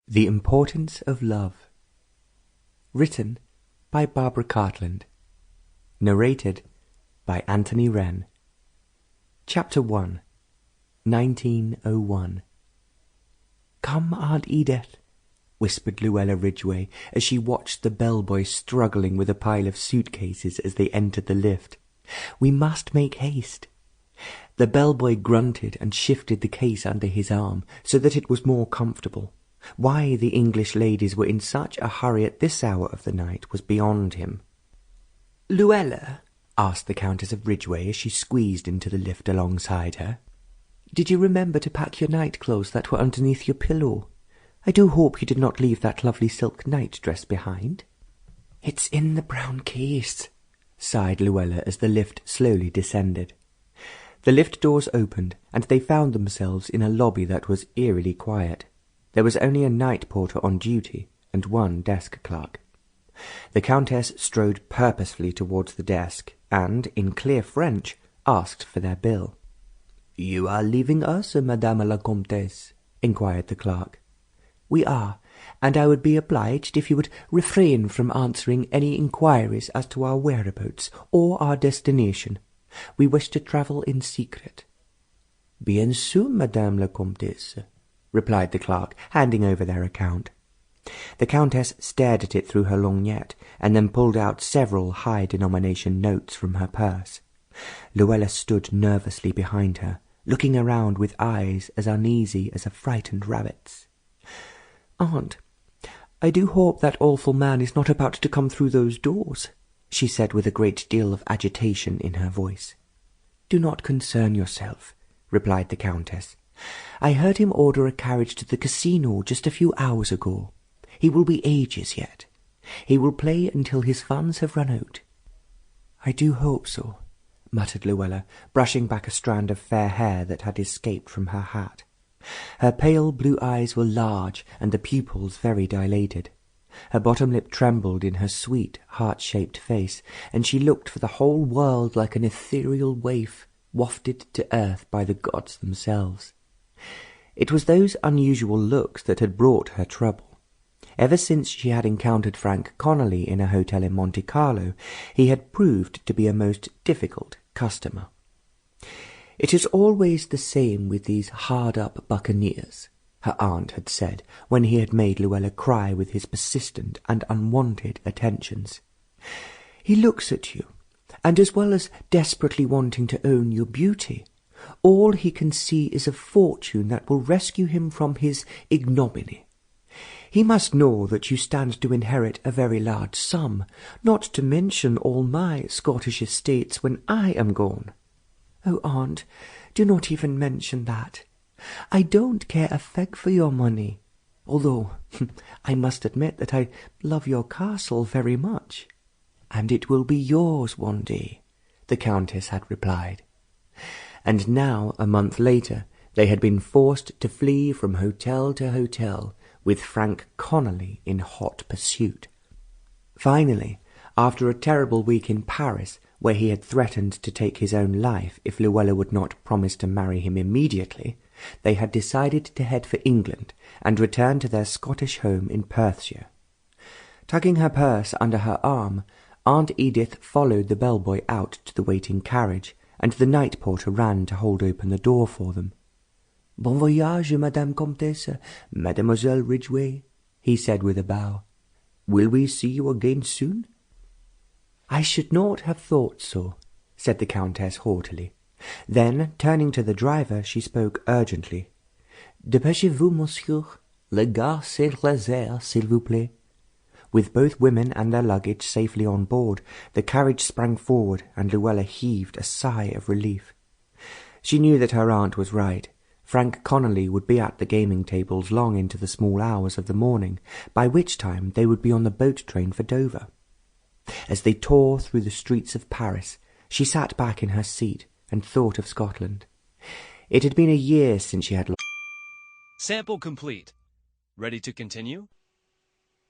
The Importance of Love. Written by Barbara Cartland. Narrated by Anthony Wren. Chapter 1. 1901. "Come, Aunt Edith," whispered Luella Ridgeway as she watched the bellboy struggling with a pile of suitcases as they entered the lift. "We must make haste." The bellboy grunted and shifted the case under his arm so that it was more comfortable. Why the English ladies were in such a hurry at this hour of the night was beyond him. "Luella," asked the Countess of Ridgeway as she squeezed into the lift alongside her, "did you remember to pack your night-clothes that were underneath your pillow? I do hope you did not leave that lovely silk night-dress behind." "It's in the brown case," sighed Luella as the lift slowly descended. The lift doors opened, and they found themselves in a lobby that was eerily quiet. There was only a night porter on duty and one desk clerk. The Countess strode purposefully towards the desk and, in clear French, asked for their bill. "You are leaving us, Madame la Comtesse?" inquired the clerk. "We are, and I would be obliged if you would refrain from answering any inquiries as to our whereabouts or our destination. We wish to travel in secret." "Bien sûr, Madame la Comtesse," replied the clerk, handing over their account. The Countess stared at it through her lorgnette, and then pulled out several high-denomination notes from her purse. Luella stood nervously behind her, looking around with eyes as uneasy as a frightened rabbit's. "Aunt, I do hope that awful man is not about to come through those doors," she said with a great deal of agitation in her voice. "Do not concern yourself," replied the Countess. "I heard him order a carriage to the casino just a few hours ago. He will be ages yet. He will play until his funds have run out." "I do hope so," muttered Luella, brushing back a strand of fair hair that had escaped from her hat. Her pale blue eyes were large and the pupils very dilated. Her bottom lip trembled in her sweet, heart-shaped face, and she looked for the whole world like an ethereal waif wafted to earth by the gods themselves. It was those unusual looks that had brought her trouble. Ever since she had encountered Frank Connolly in a hotel in Monte Carlo, he had proved to be a most difficult customer. "It is always the same with these hard-up buccaneers," her aunt had said when he had made Luella cry with his persistent and unwanted attentions. "He looks at you, and as well as desperately wanting to own your beauty, all he can see is a fortune that will rescue him from his ignominy. He must know that you stand to inherit a very large sum, not to mention all my Scottish estates when I am gone." "Oh, aunt, do not even mention that. I don't care a fig for your money, although I must admit that I love your castle very much." "And it will be yours one day," the Countess had replied. And now, a month later, they had been forced to flee from hotel to hotel, with Frank Connolly in hot pursuit. Finally, after a terrible week in Paris, where he had threatened to take his own life if Luella would not promise to marry him immediately, they had decided to head for England and return to their Scottish home in Perthshire. Tucking her purse under her arm, Aunt Edith followed the bellboy out to the waiting carriage, and the night porter ran to hold open the door for them. "Bon voyage, Madame Comtesse, Mademoiselle Ridgeway," he said with a bow. "Will we see you again soon?" "I should not have thought so," said the Countess haughtily. Then, turning to the driver, she spoke urgently. "Dépêchez-vous, monsieur. La gare Saint-Lazare, s'il vous plaît." With both women and their luggage safely on board, the carriage sprang forward, and Luella heaved a sigh of relief. She knew that her aunt was right. Frank Connolly would be at the gaming tables long into the small hours of the morning, by which time they would be on the boat train for Dover. As they tore through the streets of Paris, she sat back in her seat and thought of Scotland. It had been a year since she had... Sample complete. Ready to continue?